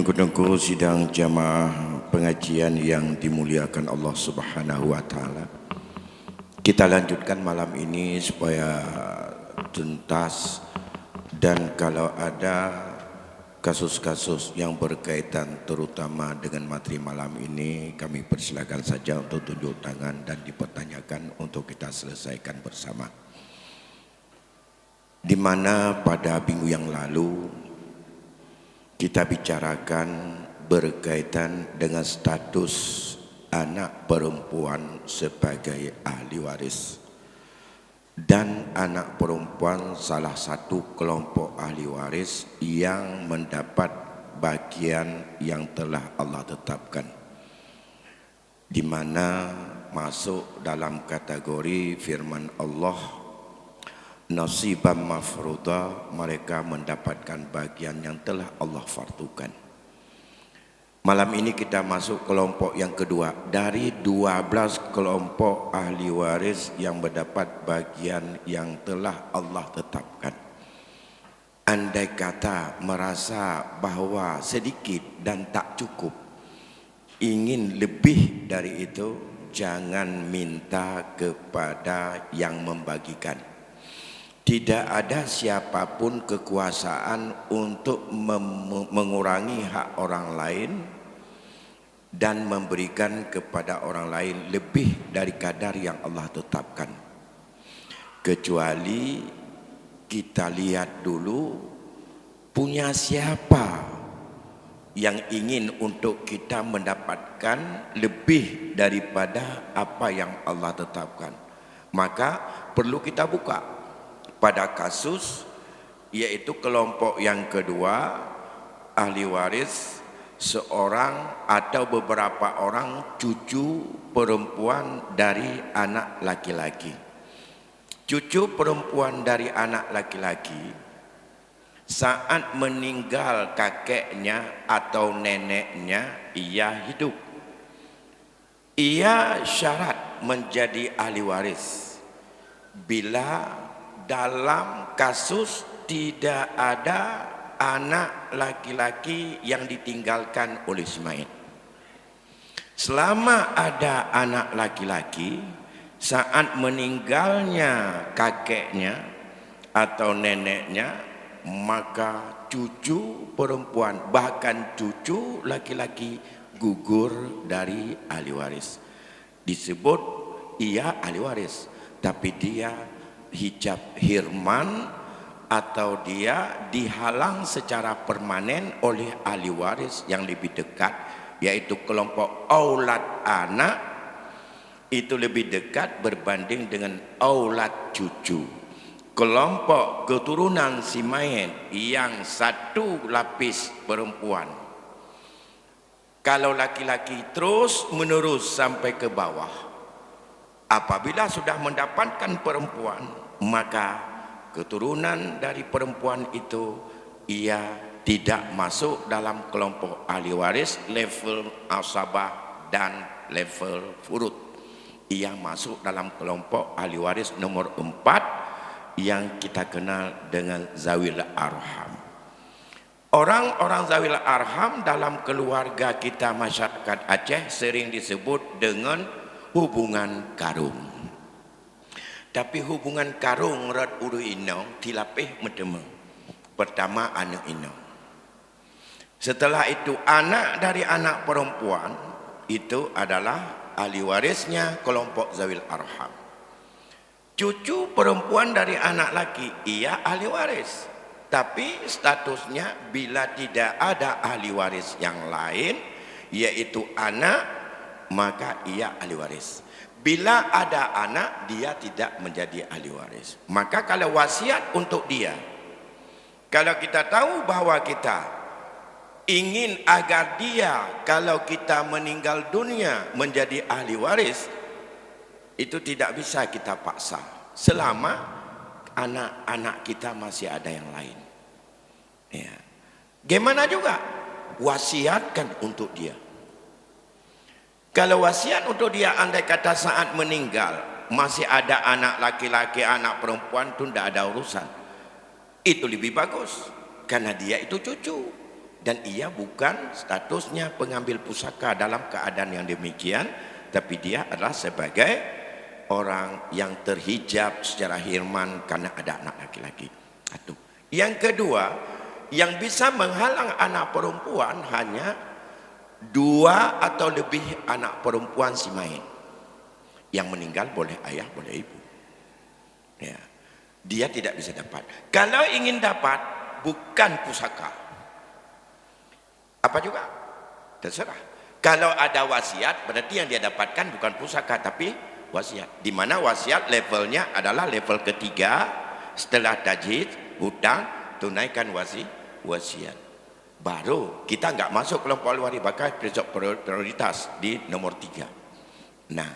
Tengku-tengku sidang jamaah pengajian yang dimuliakan Allah Subhanahu wa taala. Kita lanjutkan malam ini supaya tuntas, dan kalau ada kasus-kasus yang berkaitan terutama dengan materi malam ini, kami persilakan saja untuk tunjuk tangan dan dipertanyakan untuk kita selesaikan bersama. Di mana pada minggu yang lalu kita bicarakan berkaitan dengan status anak perempuan sebagai ahli waris, dan anak perempuan salah satu kelompok ahli waris yang mendapat bagian yang telah Allah tetapkan, di mana masuk dalam kategori firman Allah, nasiban mafruḍa, mereka mendapatkan bagian yang telah Allah fardukan. Malam ini kita masuk kelompok yang kedua dari 12 kelompok ahli waris yang mendapat bagian yang telah Allah tetapkan. Andai kata merasa bahwa sedikit dan tak cukup, ingin lebih dari itu, jangan minta kepada yang membagikan. Tidak ada siapapun kekuasaan untuk mengurangi hak orang lain dan memberikan kepada orang lain lebih dari kadar yang Allah tetapkan. Kecuali kita lihat dulu, punya siapa yang ingin untuk kita mendapatkan lebih daripada apa yang Allah tetapkan. Maka perlu kita buka pada kasus, yaitu kelompok yang kedua, ahli waris seorang atau beberapa orang cucu perempuan dari anak laki-laki. Cucu perempuan dari anak laki-laki saat meninggal kakeknya atau neneknya, ia hidup. Ia syarat menjadi ahli waris bila dalam kasus tidak ada anak laki-laki yang ditinggalkan oleh si mayit. Selama ada anak laki-laki, saat meninggalnya kakeknya atau neneknya, maka cucu perempuan bahkan cucu laki-laki gugur dari ahli waris. Disebut ia ahli waris, tapi dia hijab hirman atau dia dihalang secara permanen oleh ahli waris yang lebih dekat, yaitu kelompok aulad anak. Itu lebih dekat berbanding dengan aulad cucu. Kelompok keturunan si mayit yang satu lapis perempuan, kalau laki-laki terus menerus sampai ke bawah, apabila sudah mendapatkan perempuan, maka keturunan dari perempuan itu ia tidak masuk dalam kelompok ahli waris level asabah dan level furud. Ia masuk dalam kelompok ahli waris nomor 4 yang kita kenal dengan zawil arham. Orang-orang zawil arham dalam keluarga kita masyarakat Aceh sering disebut dengan hubungan karung. Tapi hubungan karung rat uru inong tilapih medema. Pertama anak inong. Setelah itu anak dari anak perempuan itu adalah ahli warisnya kelompok zawil arham. Cucu perempuan dari anak laki, ia ahli waris. Tapi statusnya bila tidak ada ahli waris yang lain, yaitu anak, maka ia ahli waris. Bila ada anak, dia tidak menjadi ahli waris. Maka kalau wasiat untuk dia, kalau kita tahu bahwa kita ingin agar dia kalau kita meninggal dunia menjadi ahli waris, itu tidak bisa kita paksa selama anak-anak kita masih ada yang lain. Ya. Gimana juga wasiatkan untuk dia. Kalau wasiat untuk dia, andai kata saat meninggal masih ada anak laki-laki, anak perempuan, itu tidak ada urusan. Itu lebih bagus karena dia itu cucu. Dan ia bukan statusnya pengambil pusaka dalam keadaan yang demikian, tapi dia adalah sebagai orang yang terhijab secara hirman karena ada anak laki-laki. Satu. Yang kedua, yang bisa menghalang anak perempuan hanya 2 atau lebih anak perempuan si main. Yang meninggal boleh ayah, boleh ibu. Ya. Dia tidak bisa dapat. Kalau ingin dapat, bukan pusaka. Apa juga? Terserah. Kalau ada wasiat, berarti yang dia dapatkan bukan pusaka, tapi wasiat. Di mana wasiat levelnya adalah level ketiga, setelah tajhid, hutang, tunaikan wasiat. Baru kita nggak masuk kelompok ahli waris, bakal prioritas di nomor 3. Nah,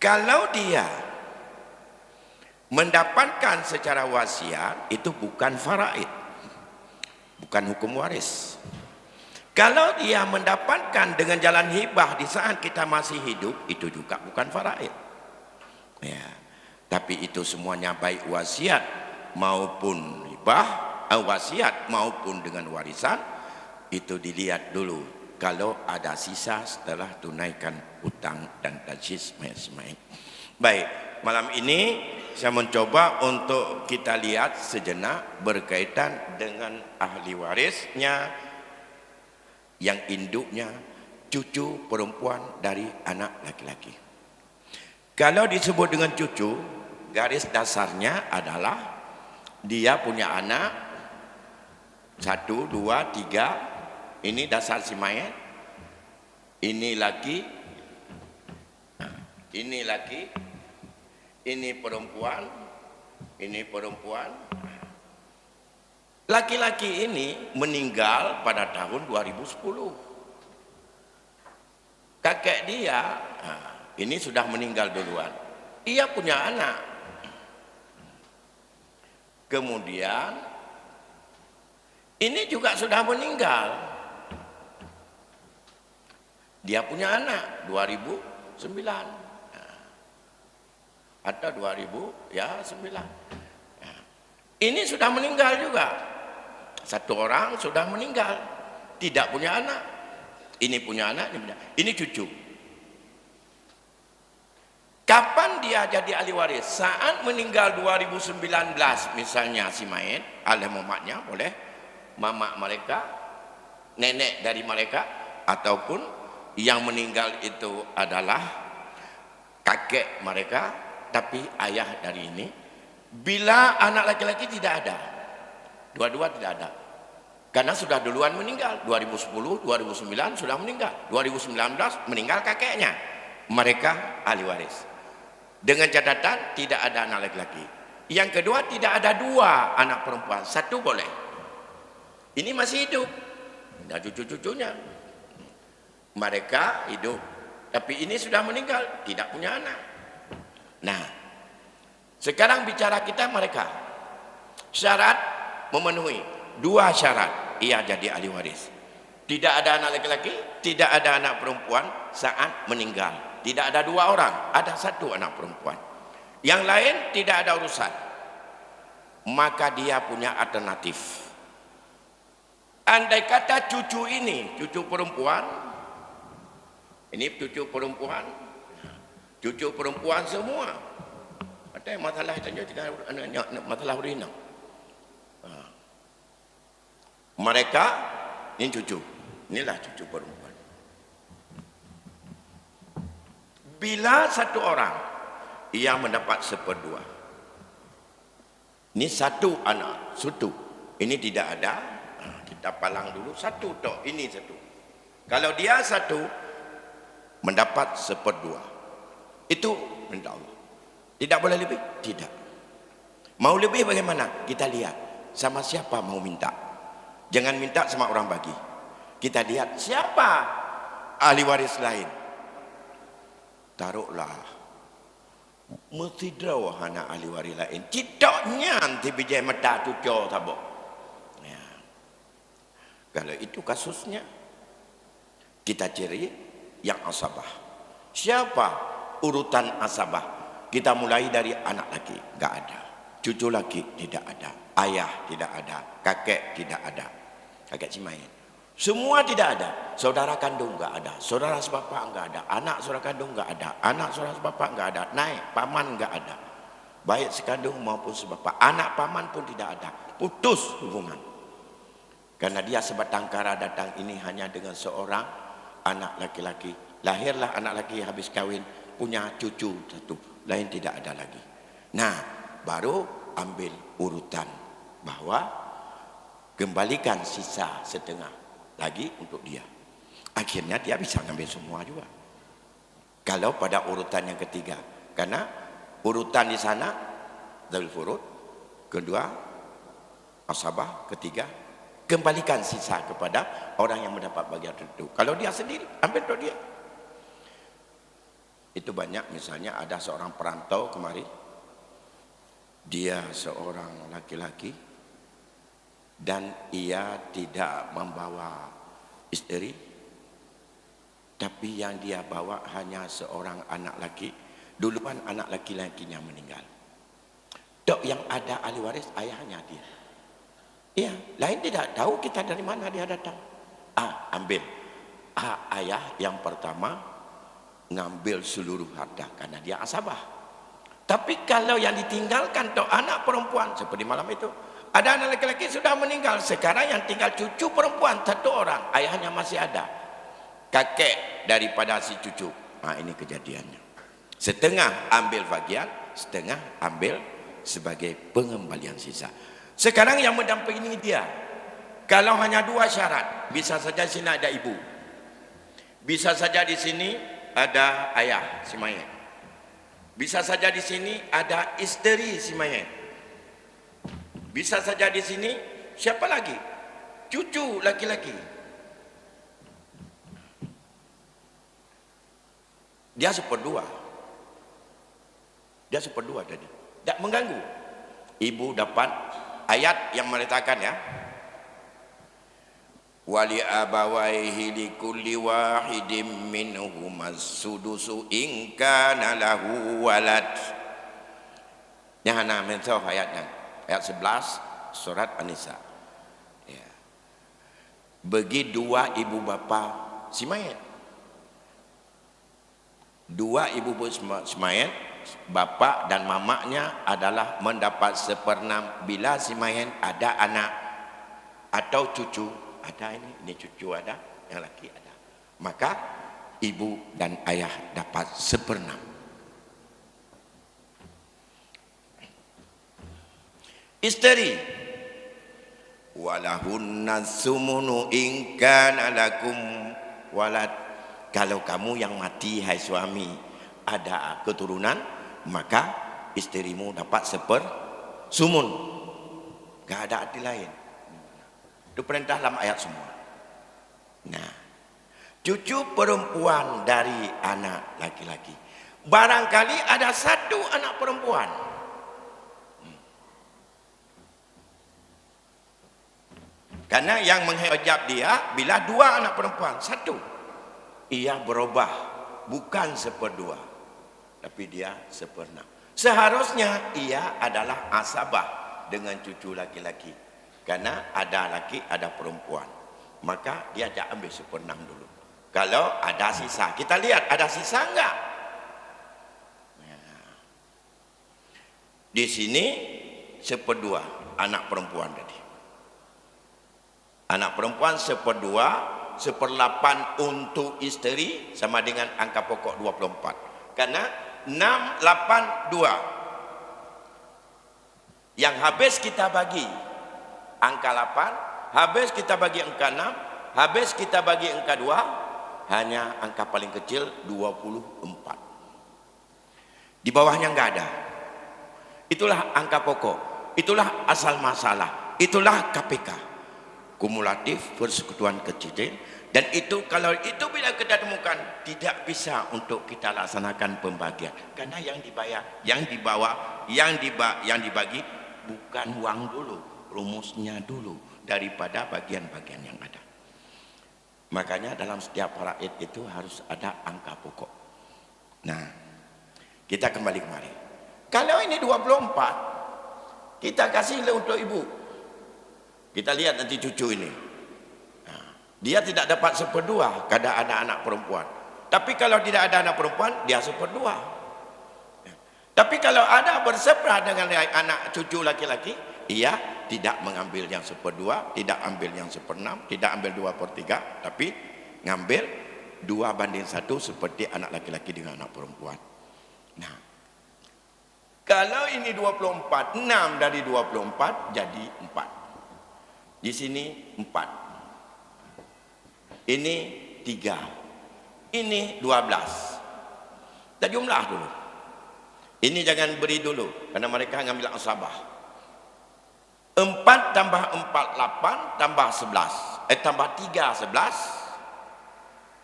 kalau dia mendapatkan secara wasiat, itu bukan faraid, bukan hukum waris. Kalau dia mendapatkan dengan jalan hibah di saat kita masih hidup, itu juga bukan faraid. Ya, tapi itu semuanya baik wasiat maupun hibah, wasiat maupun dengan warisan, itu dilihat dulu kalau ada sisa setelah tunaikan hutang dan tajhiz mayat. Baik, malam ini saya mencoba untuk kita lihat sejenak berkaitan dengan ahli warisnya yang induknya cucu perempuan dari anak laki-laki. Kalau disebut dengan cucu, garis dasarnya adalah dia punya anak 1, 2, 3. Ini dasar si mayat. Ini laki, ini laki, ini perempuan, ini perempuan. Laki-laki ini meninggal pada tahun 2010. Kakek dia, ini sudah meninggal duluan. Ia punya anak. Kemudian, ini juga sudah meninggal. Dia punya anak 2009. Atau 2009. Ini sudah meninggal juga. Satu orang sudah meninggal, tidak punya anak. Ini punya anak, ini cucu. Kapan dia jadi ahli waris? Saat meninggal 2019 misalnya si mayat, alih mamaknya boleh, mamak mereka, nenek dari mereka, ataupun yang meninggal itu adalah kakek mereka, tapi ayah dari ini. Bila anak laki-laki tidak ada, dua-dua tidak ada, karena sudah duluan meninggal. 2010, 2009 sudah meninggal, 2019 meninggal kakeknya, mereka ahli waris. Dengan catatan tidak ada anak laki-laki. Yang kedua, tidak ada 2 anak perempuan, 1 boleh. Ini masih hidup, dan cucu-cucunya mereka hidup, tapi ini sudah meninggal, tidak punya anak. Nah, sekarang bicara kita mereka. Syarat memenuhi 2 syarat, ia jadi ahli waris. Tidak ada anak laki-laki, tidak ada anak perempuan saat meninggal. Tidak ada 2 orang, ada 1 anak perempuan. Yang lain tidak ada urusan. Maka dia punya alternatif. Andai kata cucu ini, cucu perempuan, ini cucu perempuan semua. Ada masalah itu juga, masalah urinang. Mereka ini cucu, inilah cucu perempuan. Bila 1 orang ia mendapat 1/2, ini 1 anak, 1. Ini tidak ada, kita palang dulu 1 tok, ini 1. Kalau dia 1 mendapat 1/2, itu minta Allah. Tidak boleh lebih? Tidak. Mau lebih bagaimana? Kita lihat sama siapa mau minta. Jangan minta sama orang bagi. Kita lihat siapa ahli waris lain. Taruhlah mesti draw anak ahli waris lain. Tidaknya nanti bijai mata tujuh tabok. Ya. Kalau itu kasusnya, kita cari yang asabah. Siapa urutan asabah? Kita mulai dari anak laki, enggak ada. Cucu laki tidak ada, ayah tidak ada, kakek tidak ada. Kakek Cimain. Semua tidak ada. Saudara kandung enggak ada, saudara sebapak enggak ada, anak saudara kandung enggak ada, anak saudara sebapak enggak ada, naik paman enggak ada. Baik sekandung maupun sebapak, anak paman pun tidak ada. Putus hubungan. Karena dia sebatang kara datang ini hanya dengan seorang anak laki-laki. Lahirlah anak laki habis kawin, punya cucu satu, lain tidak ada lagi. Nah, baru ambil urutan bahwa kembalikan sisa setengah lagi untuk dia. Akhirnya dia bisa ngambil semua juga. Kalau pada urutan yang ketiga, karena urutan di sana dzawil furud, kedua asabah, ketiga kembalikan sisa kepada orang yang mendapat bagian tertentu. Kalau dia sendiri ambil untuk dia. Itu banyak, misalnya ada seorang perantau kemari, dia seorang laki-laki dan ia tidak membawa istri, tapi yang dia bawa hanya seorang anak laki. Duluan anak laki-lakinya meninggal. Dok, yang ada ahli waris ayahnya dia. Iya, lain tidak tahu kita dari mana dia datang. Ambil. Ayah yang pertama ngambil seluruh harta karena dia asabah. Tapi kalau yang ditinggalkan dok anak perempuan seperti malam itu, ada anak laki-laki sudah meninggal, sekarang yang tinggal cucu perempuan satu orang, ayahnya masih ada, kakek daripada si cucu. Ini kejadiannya. Setengah ambil bagian, setengah ambil sebagai pengembalian sisa. Sekarang yang mendampingi dia, kalau hanya dua syarat, bisa saja di sini ada ibu, bisa saja di sini ada ayah si mayat, bisa saja di sini ada istri si mayat, bisa saja di sini siapa lagi? Cucu laki-laki. Dia seperdua. Dia seperdua tadi. Tak mengganggu. Ibu dapat ayat yang meletakkan ya. Wali abawaihi likulli wahidin minhum as-sudusu in kana lahu walad. Yang ana mention ayatnya. Ayat 11 surat An-Nisa. Ya. Bagi dua ibu bapa si mayat. Dua ibu bapa si mayat, bapa dan mamaknya adalah mendapat seperenam bila si mayat ada anak atau cucu. Ada ini cucu ada, yang laki ada. Maka ibu dan ayah dapat seperenam. Istri walahunna sumunu in kana lakum walad. Kalau kamu yang mati hai suami ada keturunan, maka istrimu dapat sumun. Gak ada arti lain. Itu perintah dalam ayat semua. Nah, cucu perempuan dari anak laki-laki, barangkali ada satu anak perempuan, karena yang menghijab dia bila dua anak perempuan, satu ia berubah bukan seperdua, tapi dia seperenam. Seharusnya ia adalah asabah dengan cucu laki-laki, karena ada laki ada perempuan, maka dia jangan ambil seperenam dulu. Kalau ada sisa, kita lihat ada sisa enggak. Di sini seperdua anak perempuan tadi. Anak perempuan seperdua, seperlapan untuk istri sama dengan angka pokok 24. Karena 682 yang habis kita bagi angka 8, habis kita bagi angka 6, habis kita bagi angka 2, hanya angka paling kecil 24. Di bawahnya enggak ada. Itulah angka pokok, itulah asal masalah, itulah KPK, kumulatif persekutuan kecil. Dan itu kalau itu bila kita temukan tidak bisa untuk kita laksanakan pembagian, karena yang dibayar, yang dibawa, yang dibagi bukan uang dulu, rumusnya dulu daripada bagian-bagian yang ada. Makanya dalam setiap faraid itu harus ada angka pokok. Nah, kita kembali kemari. Kalau ini 24, kita kasih untuk ibu. Kita lihat nanti cucu ini. Dia tidak dapat seperdua kada ada anak perempuan. Tapi kalau tidak ada anak perempuan, dia seperdua. Tapi kalau ada bersepra dengan anak cucu laki-laki, ia tidak mengambil yang seperdua, tidak ambil yang seperenam, tidak ambil 2/3, tapi ngambil 2/1 seperti anak laki-laki dengan anak perempuan. Nah, kalau ini 24, 6 dari 24 jadi 4. Di sini 4. Ini 3. Ini 12. Kita jumlah dulu. Ini jangan beri dulu, karena mereka ngambil asabah. 4 tambah 4, 8, tambah 11. Tambah 3, 11.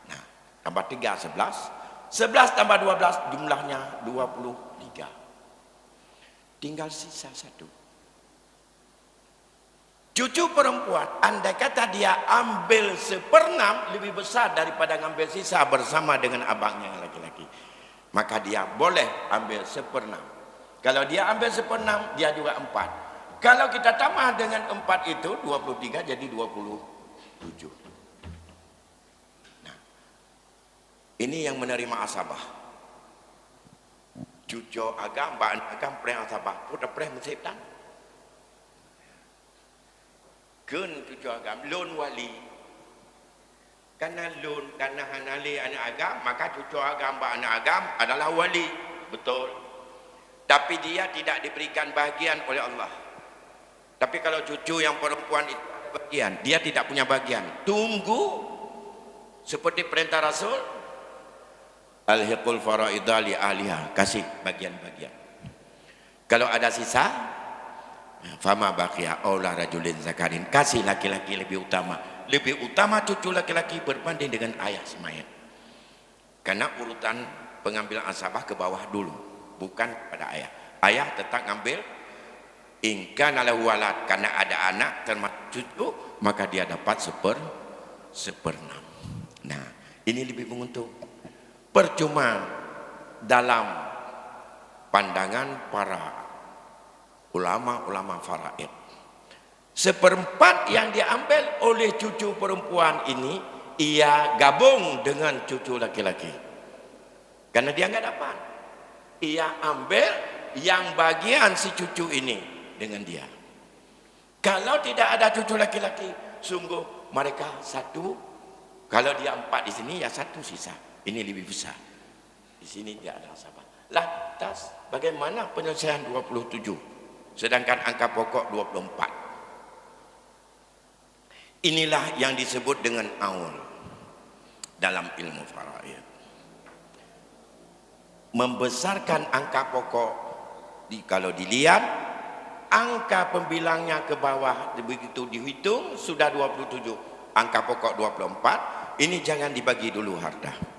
Nah, tambah 3, 11. 11 tambah 12, jumlahnya 23. Tinggal sisa 1. Cucu perempuan, andai kata dia ambil 1/6 lebih besar daripada ngambil sisa bersama dengan abangnya yang laki-laki, maka dia boleh ambil 1/6. Kalau dia ambil 1/6, dia juga 4. Kalau kita tambah dengan 4 itu 23 jadi 27. Nah, ini yang menerima asabah. Cucu agam, baan agam, preh asabah, putra preh mensiptan. Kun cucu agam, lon wali. Karena lon, karena hanali anak agam, maka cucu agam, baan agam adalah wali. Betul. Tapi dia tidak diberikan bahagian oleh Allah. Tapi kalau cucu yang perempuan itu ada bagian, dia tidak punya bagian. Tunggu seperti perintah Rasul, alhiqul faraidha li ahliha, kasih bagian-bagian. Kalau ada sisa, fama baqiya aula rajulin zakarin, kasih laki-laki lebih utama. Lebih utama cucu laki-laki berbanding dengan ayah semayat. Karena urutan pengambilan asabah ke bawah dulu, bukan pada ayah. Ayah tetap ngambil in kana lahu walad, karena ada anak termasuk cucu, maka dia dapat 1/6. Nah, ini lebih menguntung. Percuma dalam pandangan para ulama-ulama faraid, 1/4 yang diambil oleh cucu perempuan ini, ia gabung dengan cucu laki-laki. Karena dia nggak dapat, ia ambil yang bagian si cucu ini dengan dia. Kalau tidak ada cucu laki-laki, sungguh mereka 1. Kalau dia 4 di sini, ya 1 sisa. Ini lebih besar. Di sini tidak ada asabah. Lantas bagaimana penyelesaian 27? Sedangkan angka pokok 24. Inilah yang disebut dengan aul dalam ilmu faraid. Membesarkan angka pokok, kalau dilihat angka pembilangnya ke bawah, begitu dihitung sudah 27, angka pokok 24. Ini jangan dibagi dulu harta.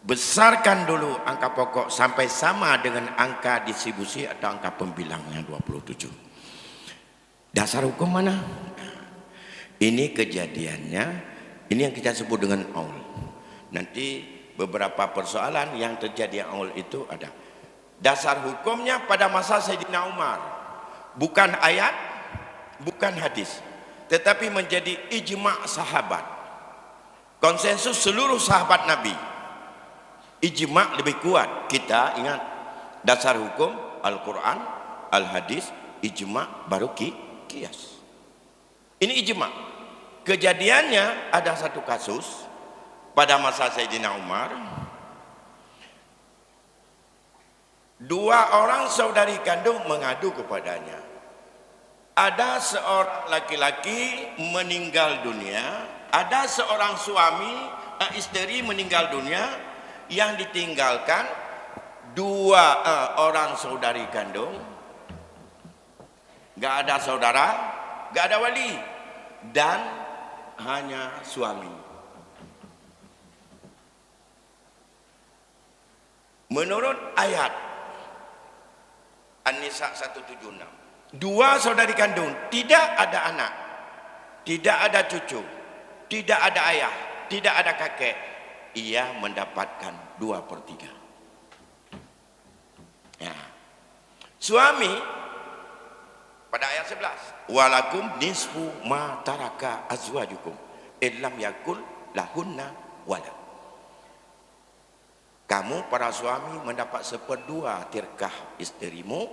Besarkan dulu angka pokok sampai sama dengan angka distribusi atau angka pembilangnya 27. Dasar hukum mana? Ini kejadiannya, ini yang kita sebut dengan aul. Nanti beberapa persoalan yang terjadi aul itu ada. Dasar hukumnya pada masa Sayyidina Umar, bukan ayat, bukan hadis, tetapi menjadi ijma' sahabat, konsensus seluruh sahabat Nabi. Ijma' lebih kuat. Kita ingat dasar hukum Al-Quran, Al-Hadis, ijma' baru qiyas. Ini ijma'. Kejadiannya ada satu kasus pada masa Sayyidina Umar. 2 orang saudari kandung mengadu kepadanya. Ada seorang laki-laki meninggal dunia, ada seorang suami, istri meninggal dunia, yang ditinggalkan 2 orang saudari kandung. Gak ada saudara, gak ada wali, dan hanya suami. Menurut ayat An-Nisa 176, 2 saudari kandung, tidak ada anak, tidak ada cucu, tidak ada ayah, tidak ada kakek, ia mendapatkan 2/3. Ya. Suami pada ayat 11, walakum nisfu ma taraka azwajukum, illam yakul lahunna walad. Kamu para suami mendapat 1/2 tirkah isterimu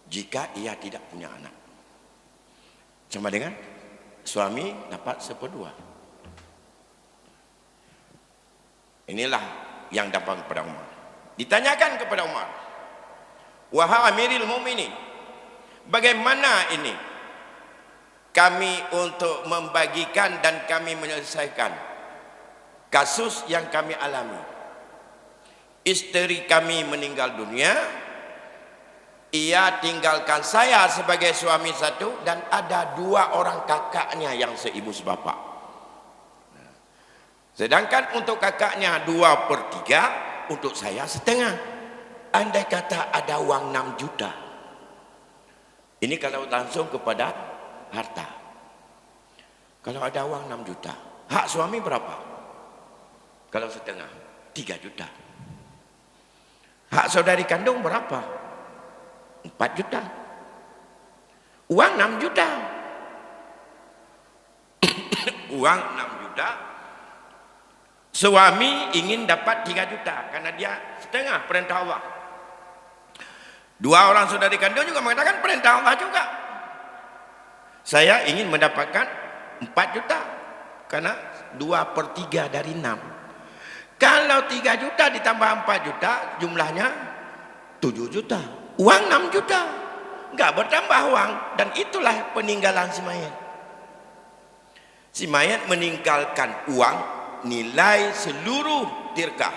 jika ia tidak punya anak. Sama dengan suami dapat 1/2. Inilah yang dapat kepada Umar. Ditanyakan kepada Umar, wahai Amirul Mukminin, bagaimana ini kami untuk membagikan dan kami menyelesaikan kasus yang kami alami? Isteri kami meninggal dunia, ia tinggalkan saya sebagai suami satu, dan ada 2 orang kakaknya yang seibu sebapak. Sedangkan untuk kakaknya 2/3, untuk saya setengah. Andai kata ada uang 6 juta. Ini kalau langsung kepada harta. Kalau ada uang 6 juta, hak suami berapa? Kalau setengah, 3 juta. Hak saudari kandung berapa? 4 juta. Uang 6 juta. Uang 6 juta. Suami ingin dapat 3 juta karena dia setengah perintah Allah. 2 orang saudari kandung juga mengatakan perintah Allah juga. Saya ingin mendapatkan 4 juta karena 2/3 dari 6. Kalau 3 juta ditambah 4 juta, jumlahnya 7 juta. Uang 6 juta. Enggak bertambah uang. Dan itulah peninggalan si mayat. Si mayat meninggalkan uang nilai seluruh tirkah.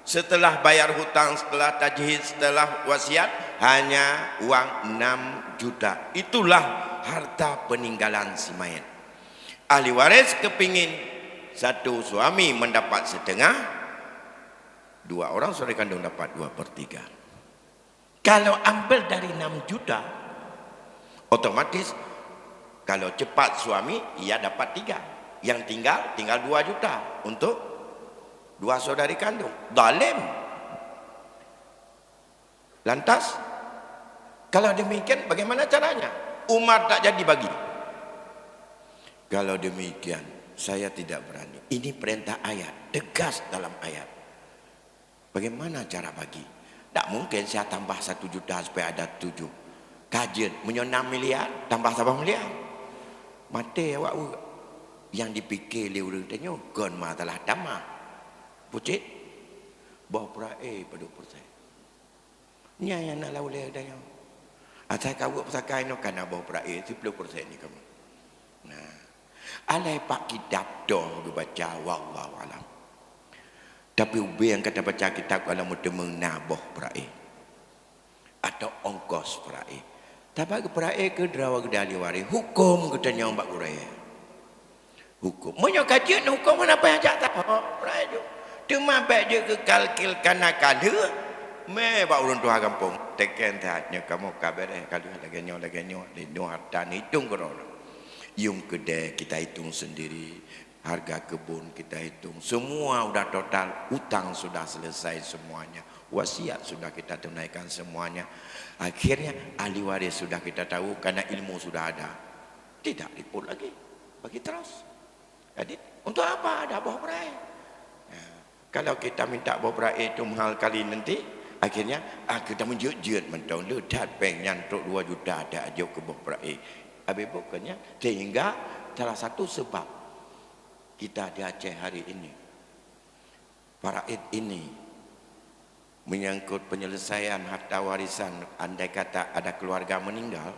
Setelah bayar hutang, setelah tajhid, setelah wasiat, hanya uang 6 juta. Itulah harta peninggalan si mayat. Ahli waris kepingin satu suami mendapat setengah, 2 orang saudari kandung dapat 2/3. Kalau ambil dari 6 juta, otomatis kalau cepat suami, ia dapat 3. Yang tinggal 2 juta untuk 2 saudari kandung. Zalim. Lantas, kalau demikian bagaimana caranya? Umar tak jadi bagi. Kalau demikian, saya tidak berani. Ini perintah ayat, tegas dalam ayat. Bagaimana cara bagi? Tak mungkin saya tambah 1 juta supaya ada 7. Kajian, 6 miliar, tambah 1 miliar. Mati awak yang dipikir liur tanya, gon ma telah tamah. Pucit, bawa peraih pada persen. Nya yang nak lauleh tanya. Asal kau pasakai no kana bawa peraih 10% ni kamu. Nah, alai pak kitab dong dibaca wallahu alam. Tapi ubi yang kata baca kitab kalau muda mengaboh peraih atau ongkos peraih. Tapi peraih ke derawa gedali wari hukum katanya mbak uraya. Hukum. Monya kajian hukum apa yang jatah peraih tu. Cuma baik je ke kalkil kanakan he. Me bak urun tuha kampung. Teken tahatnya kamu kabar kalau lagi nyo di harta hitung korona. Yung kedai kita hitung sendiri, harga kebun kita hitung, semua sudah total, utang sudah selesai semuanya, wasiat sudah kita tunaikan semuanya. Akhirnya ahli waris sudah kita tahu karena ilmu sudah ada, tidak ribut lagi, bagi terus. Jadi untuk apa ada bawah berai? Kalau kita minta bawah berai itu mahal kali nanti, akhirnya kita menjut-jut mentong ledat peng nyantuk 2 juta ada aja ke bawah berai. Habis bukannya sehingga salah satu sebab kita di Aceh hari ini faraid ini menyangkut penyelesaian harta warisan, andai kata ada keluarga meninggal,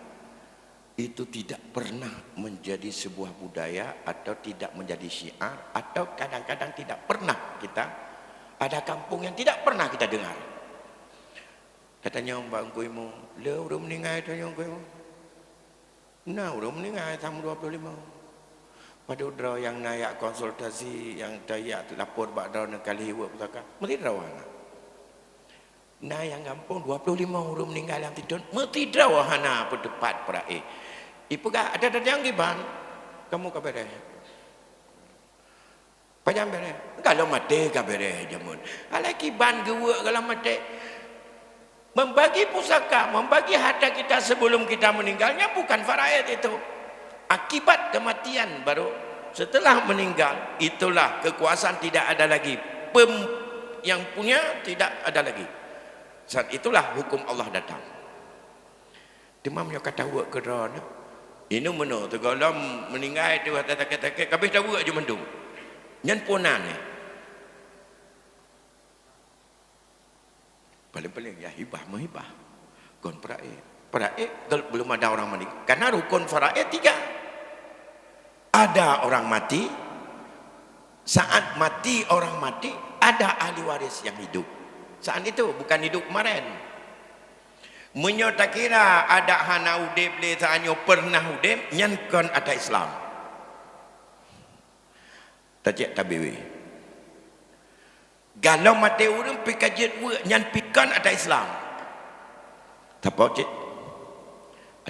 itu tidak pernah menjadi sebuah budaya atau tidak menjadi syiar, atau kadang-kadang tidak pernah kita ada kampung yang tidak pernah kita dengar. Katanya mbak Ngkuimu, le udah meninggal tanya Ngkuimu. Nah, udah meninggal tahun 25. Pada udra yang naik konsultasi yang dayak lapor bak draw nak kali hiwa pusaka. Mesti drawana. Nah, yang kampung 25 udah meninggal yang tidur. Mesti drawahana berdepat peraih. Ibu gak ada yang giban. Kamu kabere. Pajam bere. Kalau mati kabere jamun. Ala kiban gewa kalau mati. Membagi pusaka, membagi harta kita sebelum kita meninggalnya bukan faraid itu. Akibat kematian baru Setelah meninggal, itulah kekuasaan tidak ada lagi. Yang punya tidak ada lagi. Saat itulah hukum Allah datang. Demam yang kata buat kerana ini mana tu kalau meninggal tu kata-kata kabeh tahu aja mendung. Nyan punan ni. Paling-paling ya hibah menghibah. Kon faraid. Faraid belum ada orang mati. Karena rukun faraid 3. Ada orang mati. Saat mati orang mati, ada ahli waris yang hidup. Saat itu bukan hidup kemarin. Menyo tak kira ada hana udip le saanyo pernah udip nyan kon ada Islam. Tajik tabiwi. Kalau mati urang pikajet nyan pikan ada Islam. Tapi cik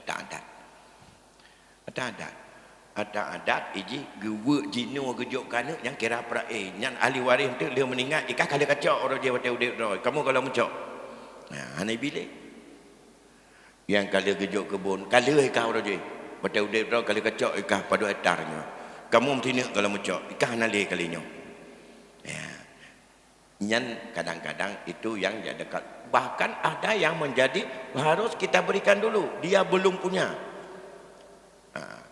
ada adat. Ada adat. Ada adat iji gewe jino gejuk kana yang kira prae nyan ahli waris tu dia meninggal ikah kali kacak orang dia mati udip roy. Kamu kalau mencok. Nah, hanai bilik. Yang kali gejuk kebun, kali ikah orang je. Mati udip roy kali kacak ikah pada etarnya. Kamu mesti nak kalau mencok, ikah nalih kalinya. Ya. Nyan kadang-kadang itu yang dia dekat. Bahkan ada yang menjadi harus kita berikan dulu. Dia belum punya.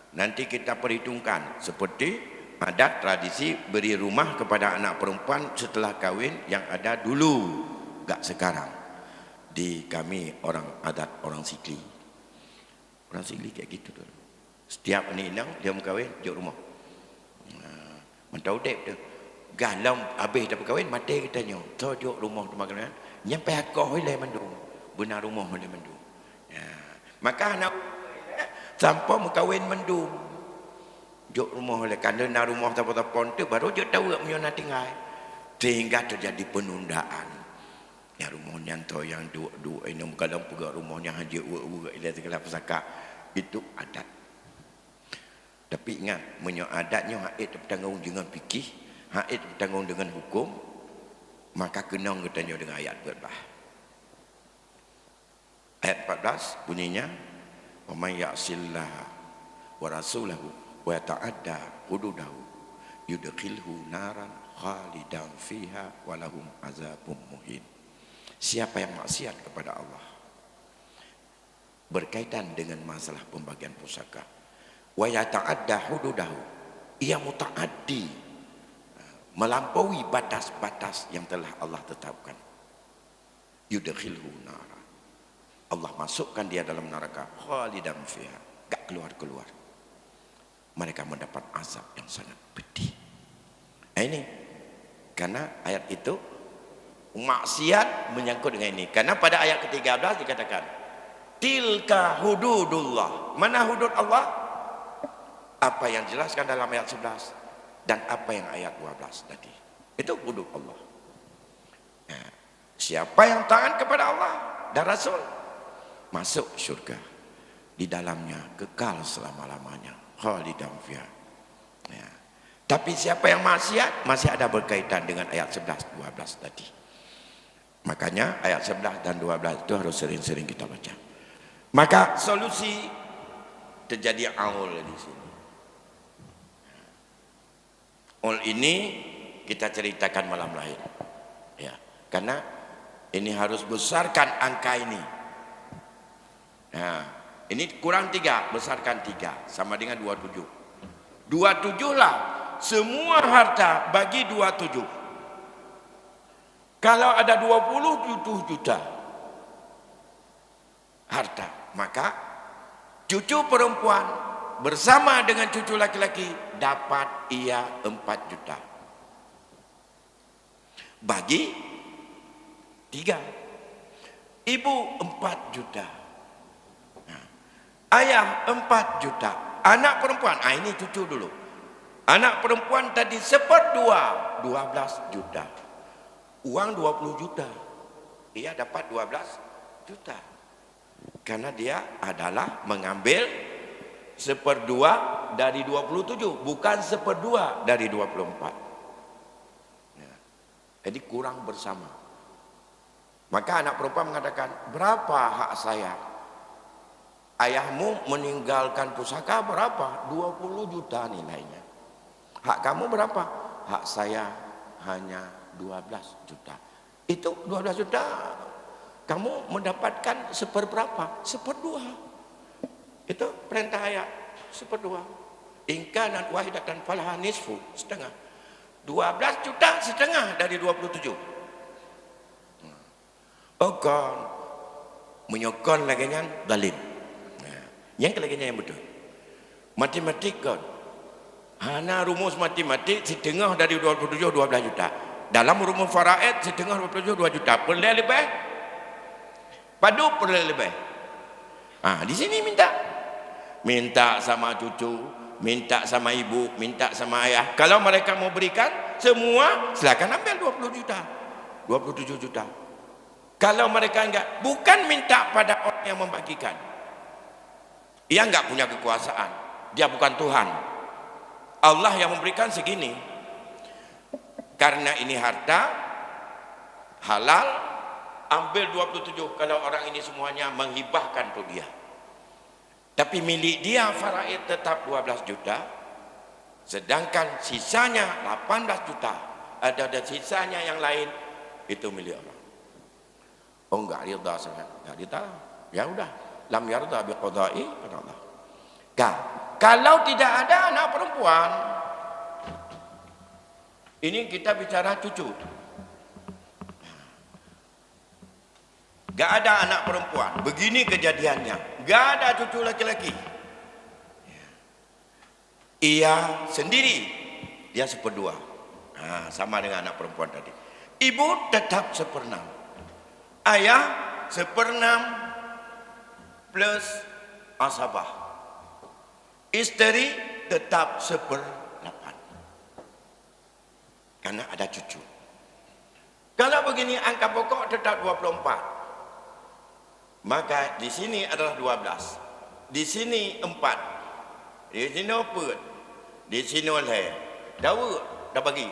Nanti kita perhitungkan seperti adat tradisi beri rumah kepada anak perempuan setelah kahwin yang ada dulu, gak sekarang. Di kami orang adat orang Sikli. Orang Sikli kayak gitu dulu. Setiap ni inang dia mau kahwin, jauh rumah. Mentau dek tu. Galam habis dah berkahwin mati kita nyo. Tojok rumah tu makanan. Nyampai akoh oleh mandung. Benar rumah oleh mandung. Ya. Maka anak sampai mengkahwin mendung. Jok rumah oleh kerana rumah tapon-tapon tu baru jok tahu punya nak tinggal. Sehingga terjadi penundaan. Ya rumah nyanto yang dua ini kalau pegang rumahnya haji uak-uak ila segala pesaka itu adat. Tapi ingat menyo adatnya haid bertanggung dengan fikih, haid bertanggung dengan hukum, maka kena katanya dengan ayat 14. Ayat 14 bunyinya wa may ya'sillaha wa rasulahu wa yata'adda hududahu yudkhilhu naran khalidan fiha wa lahum azabun muhin. Siapa yang maksiat kepada Allah berkaitan dengan masalah pembagian pusaka, wa yata'adda hududahu, ia mutaaddi melampaui batas-batas yang telah Allah tetapkan, yudkhilhu naran, Allah masukkan dia dalam neraka khalidan fiha, gak keluar-keluar. Mereka mendapat azab yang sangat pedih. Ini karena ayat itu maksiat menyangkut dengan ini. Karena pada ayat ke-13 dikatakan tilka hududullah. Mana hudud Allah? Apa yang dijelaskan dalam ayat 11 dan apa yang ayat 12 tadi. Itu hudud Allah. Nah, siapa yang taat kepada Allah dan Rasul masuk syurga, di dalamnya kekal selama-lamanya, khalidan fiha. Ya. Tapi siapa yang maksiat masih ada berkaitan dengan ayat 11 12 tadi. Makanya ayat 11 dan 12 itu harus sering-sering kita baca. Maka solusi terjadi aul di sini. Aul ini kita ceritakan malam lain. Ya, karena ini harus besarkan angka ini. Nah, ini kurang 3, besarkan 3 sama dengan 27. 27 lah semua harta bagi 27. Kalau ada 27 juta harta, maka cucu perempuan bersama dengan cucu laki-laki dapat ia 4 juta. Bagi 3. Ibu 4 juta. Ayah 4 juta. Anak perempuan, ini cucu dulu. Anak perempuan tadi 1/2, 12 juta. Uang 20 juta. Ia dapat 12 juta. Karena dia adalah mengambil 1/2 dari 27, bukan 1/2 dari 24. Jadi kurang bersama. Maka anak perempuan mengatakan, berapa hak saya? Ayahmu meninggalkan pusaka berapa? 20 juta nilainya. Hak kamu berapa? Hak saya hanya 12 juta. Itu 12 juta kamu mendapatkan seperberapa? Seperdua. Itu perintah ayat, seperdua. In kanat wahidatan falaha nisfu, setengah. 12 juta setengah dari 27. Oh kan, menyokong lagi kan zalim. Yang lagi yang betul. Matematik kan. Hana rumus matematik setengah dari 27 12 juta. Dalam rumus faraid setengah 27 2 juta. Perlu lebih? Padu perlu lebih. Di sini minta sama cucu, minta sama ibu, minta sama ayah. Kalau mereka mau berikan semua, silakan ambil 20 juta, 27 juta. Kalau mereka enggak, bukan minta pada orang yang membagikan. Ia enggak punya kekuasaan. Dia bukan Tuhan. Allah yang memberikan segini. Karena ini harta halal, ambil 27 kalau orang ini semuanya menghibahkan untuk dia. Tapi milik dia faraid tetap 12 juta. Sedangkan sisanya 18 juta. Ada sisanya yang lain itu milik Allah. Oh enggak rida sangat. Enggak rida. Ya udah. Lam yarda biqada'i Allah. Kalau tidak ada anak perempuan. Ini kita bicara cucu. Gak ada anak perempuan. Begini kejadiannya. Gak ada cucu laki-laki. Ia sendiri. Dia seperdua. Sama dengan anak perempuan tadi. Ibu tetap seperenam. Ayah seperenam plus asabah. Istri tetap seperdelapan. Karena ada cucu. Kalau begini angka pokok tetap 24. Maka di sini adalah 12. Di sini 4. Di sini 4. Di sini oleh. Dah bagi.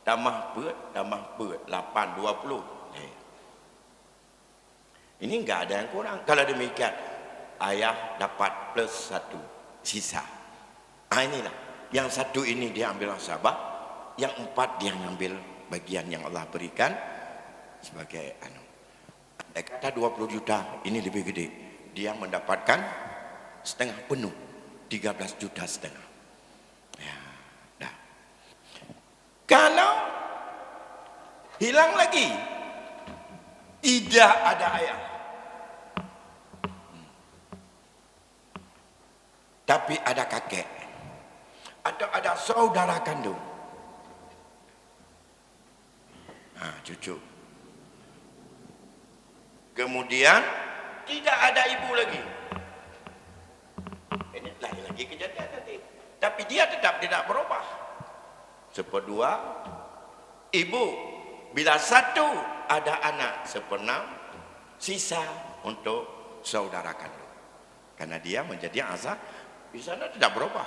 Tambah 8 20. Ini enggak ada yang kurang. Kalau demikian ayah dapat plus 1 sisa. Inilah. Yang 1 ini dia ambil asabah. Yang 4 dia ambil bagian yang Allah berikan sebagai kata 20 juta ini lebih gede. Dia mendapatkan setengah penuh, 13 juta setengah. Ya, dah. Kalau hilang lagi, tidak ada ayah, tapi ada kakek atau ada saudara kandung, cucu. Kemudian tidak ada ibu lagi. Ini lagi kejadian nanti. Tapi dia tetap tidak berubah. Seperdua. Ibu bila 1 ada anak seperenam, sisa untuk saudara kandung. Karena dia menjadi asal di sana tidak berubah.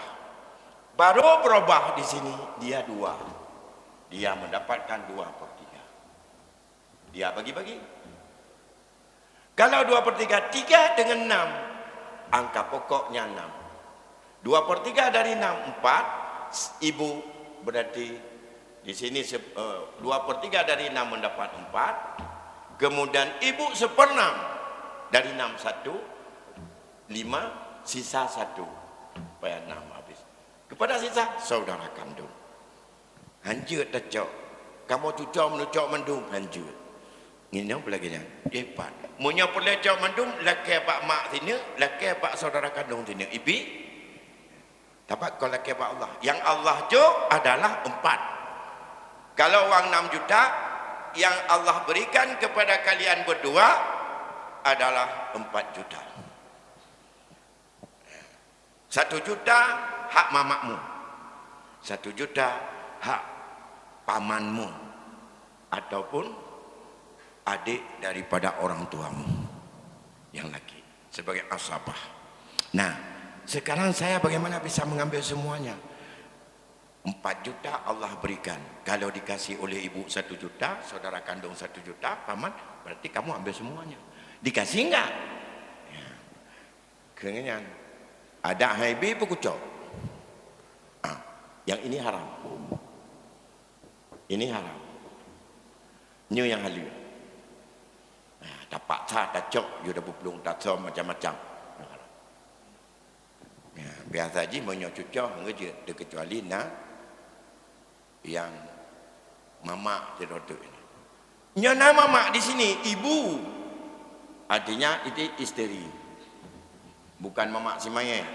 Baru berubah di sini dia 2. Dia mendapatkan 2/3. Dia bagi-bagi. Kalau 2/3, 3 dengan 6. Angka pokoknya 6. 2/3 dari 6, 4. Ibu berarti di sini 2/3 dari 6 mendapat 4. Kemudian ibu seperenam dari 6 1. 5 sisa 1. Supaya 6 habis. Kepada sisa saudara kandung. Hanjut tecok. Kamu cucuk menucuk mendung hanjut. Ini apa lagi nya? Hebat. Munya pelecok mandum laki pak mak sini, laki pak saudara kandung sini. Ibi. Dapat kalau laki pak Allah. Yang Allah tu adalah 4. Kalau uang 6 juta yang Allah berikan kepada kalian berdua adalah 4 juta. 1 juta hak mamakmu. 1 juta hak pamanmu ataupun adik daripada orang tuamu yang laki sebagai asabah. Nah, sekarang saya bagaimana bisa mengambil semuanya? 4 juta Allah berikan. Kalau dikasih oleh ibu 1 juta, saudara kandung 1 juta, paman, berarti kamu ambil semuanya. Dikasih enggak? Ya. Kemudian ada haibi pekucok. Yang ini haram. Ini haram. Ini yang halal. Nah, dapat sah, dacok, you dah berpelung, tak macam-macam. Ya, biasa je menyocucah saja, kecuali nak yang mamak terodo ini. Nyana mamak di sini ibu, artinya itu isteri, bukan mamak si mayat.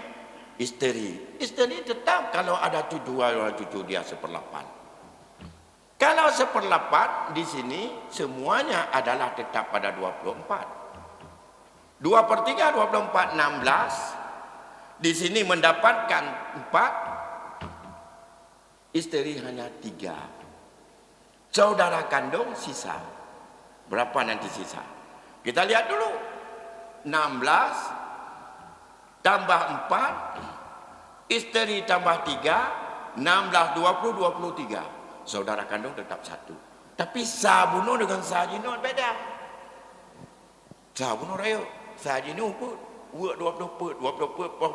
Isteri tetap kalau ada dua orang cucu dia 1/8. Kalau 1/8 di sini semuanya adalah tetap pada 24. 2/3 24 16. Di sini mendapatkan 4, isteri hanya 3. Saudara kandung sisa. Berapa nanti sisa? Kita lihat dulu. 16 tambah 4, isteri tambah 3, 16, 20, 23. Saudara kandung tetap 1. Tapi sabuno dengan sajino beda. Sabuno rayo, sajino pun 20 put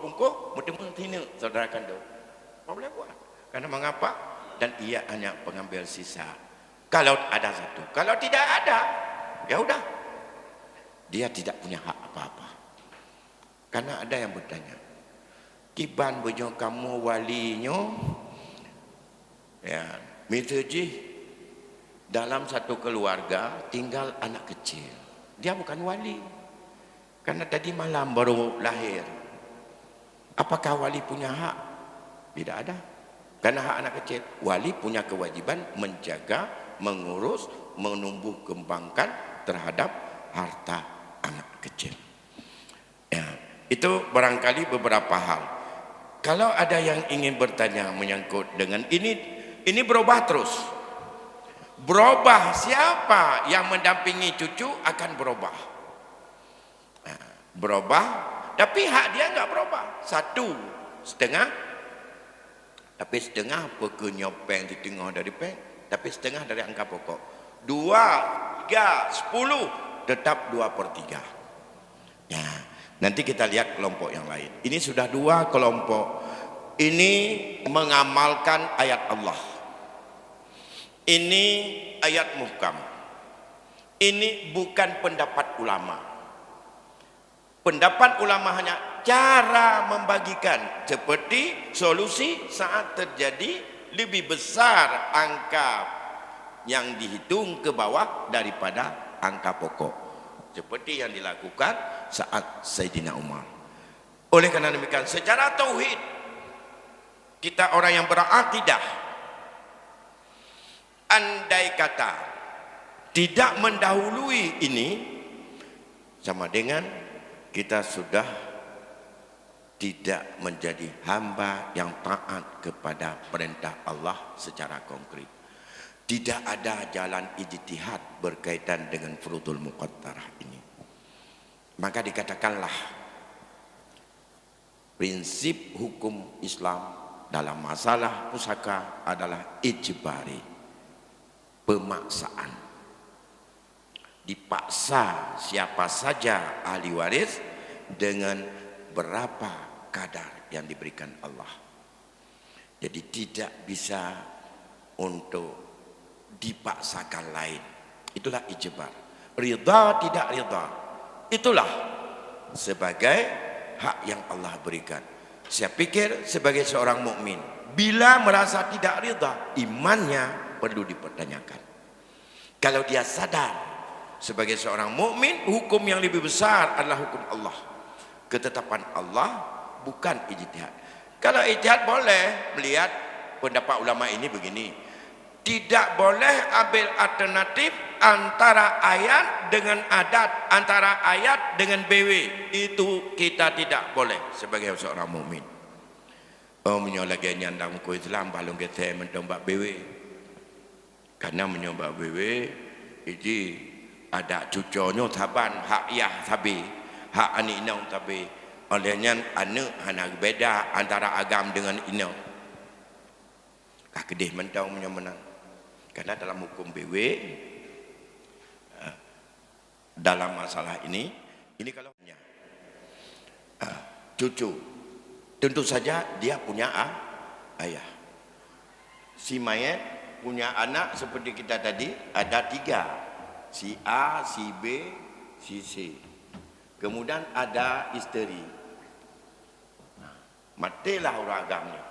bungkuh bertemu tina saudara kandung. Apa boleh buat? Karena mengapa? Dan ia hanya pengambil sisa. Kalau ada 1, kalau tidak ada, ya udah. Dia tidak punya hak apa-apa. Karena ada yang bertanya, kiban bejo kamu walinya, ya, misalnya dalam satu keluarga tinggal anak kecil, dia bukan wali. Karena tadi malam baru lahir. Apakah wali punya hak? Tidak ada. Karena hak anak kecil. Wali punya kewajiban menjaga, mengurus, menumbuh kembangkan terhadap harta anak kecil. Ya, itu barangkali beberapa hal. Kalau ada yang ingin bertanya menyangkut dengan ini berubah terus. Berubah, siapa yang mendampingi cucu akan berubah. Berubah, tapi hak dia enggak berubah. 1/2, tapi setengah pokoknya peng di tengah dari peng, tapi setengah dari angka pokok. 2, 3, 10 tetap 2/3. Ya, nanti kita lihat kelompok yang lain. Ini sudah 2 kelompok. Ini mengamalkan ayat Allah. Ini ayat muhkam. Ini bukan pendapat ulama. Pendapat ulama hanya cara membagikan, seperti solusi saat terjadi lebih besar angka yang dihitung ke bawah daripada angka pokok, seperti yang dilakukan saat Sayyidina Umar. Oleh karena demikian, secara tauhid, kita orang yang berakidah, andai kata tidak mendahului ini, sama dengan kita sudah tidak menjadi hamba yang taat kepada perintah Allah secara konkret. Tidak ada jalan ijtihad berkaitan dengan furudul muqaddarah ini. Maka dikatakanlah prinsip hukum Islam dalam masalah pusaka adalah ijbari, pemaksaan. Dipaksa siapa saja ahli waris dengan berapa kadar yang diberikan Allah. Jadi tidak bisa untuk dipaksakan lain. Itulah ijbar. Ridha tidak ridha, itulah sebagai hak yang Allah berikan. Saya pikir sebagai seorang mukmin, bila merasa tidak ridha, imannya perlu dipertanyakan. Kalau dia sadar sebagai seorang mukmin, hukum yang lebih besar adalah hukum Allah. Ketetapan Allah, bukan ijtihad. Kalau ijtihad boleh melihat pendapat ulama ini begini. Tidak boleh ambil alternatif antara ayat dengan adat, antara ayat dengan BW. Itu kita tidak boleh sebagai seorang mukmin. Oh, menyolagi nyandang ko Islam balung kita mentombak BW. Karena menyombak BW itu ada cucunya taban hak yah tabi, hak anik inau tabi. Olehnya anak hanya beda antara agam dengan inau. Kedih mentau menang. Karena dalam hukum BW dalam masalah ini kalau cucu, tentu saja dia punya ayah. Si mayat punya anak seperti kita tadi ada 3. Si A, si B, si C. Kemudian ada isteri. Matilah orang agamanya.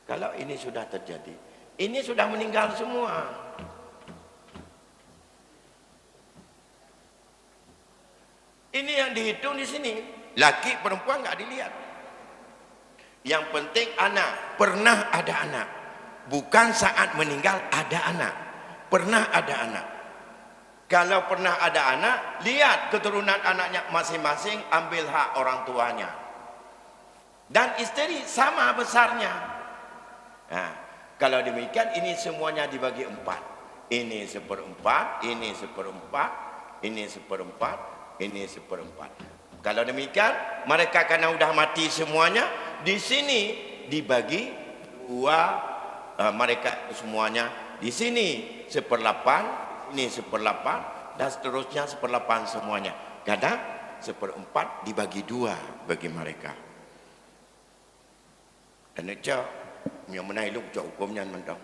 Kalau ini sudah terjadi, ini sudah meninggal semua. Ini yang dihitung di sini. Laki perempuan nggak dilihat. Yang penting anak, pernah ada anak. Bukan saat meninggal ada anak. Pernah ada anak. Kalau pernah ada anak, lihat keturunan anaknya masing-masing, ambil hak orang tuanya. Dan istri sama besarnya. Nah, kalau demikian ini semuanya dibagi 4. Ini 1/4, ini 1/4, ini 1/4, ini 1/4. Kalau demikian, mereka karena sudah mati semuanya, di sini dibagi 2, mereka semuanya di sini 1/8, ini 1/8, dan seterusnya 1/8 semuanya. Kadang 1/4 dibagi 2 bagi mereka. Dan itu yang mana ilmu hukumnya mentang.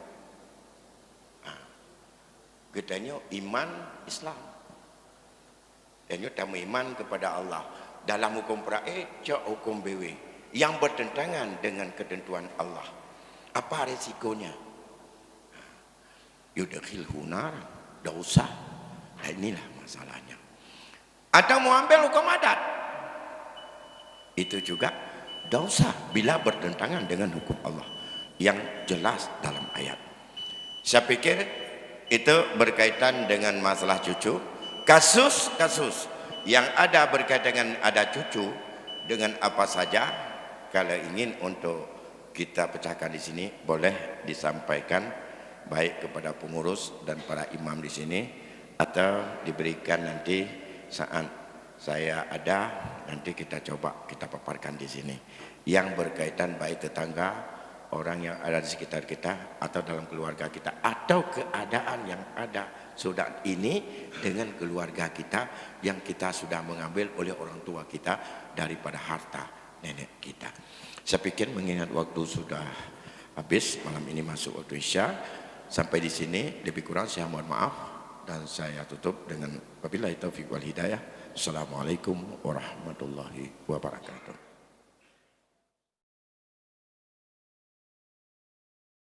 Katanya iman Islam. Dan tamu iman kepada Allah. Dalam hukum peraih, hukum BW yang bertentangan dengan ketentuan Allah. Apa resikonya? Yudkhilhu nar, dosa. Nah, inilah masalahnya. Atau mau ambil hukum adat, itu juga dosa bila bertentangan dengan hukum Allah yang jelas dalam ayat. Saya pikir itu berkaitan dengan masalah cucu. Kasus-kasus yang ada berkaitan dengan ada cucu dengan apa saja, kalau ingin untuk kita pecahkan di sini boleh disampaikan baik kepada pengurus dan para imam di sini, atau diberikan nanti saat saya ada, nanti kita coba kita paparkan di sini yang berkaitan baik tetangga, orang yang ada di sekitar kita, atau dalam keluarga kita, atau keadaan yang ada sudah ini dengan keluarga kita yang kita sudah mengambil oleh orang tua kita daripada harta nenek kita. Saya pikir mengingat waktu sudah habis, malam ini masuk waktu Isya. Sampai di sini, lebih kurang saya mohon maaf dan saya tutup dengan wabillahi taufiq wal hidayah. Assalamualaikum warahmatullahi wabarakatuh.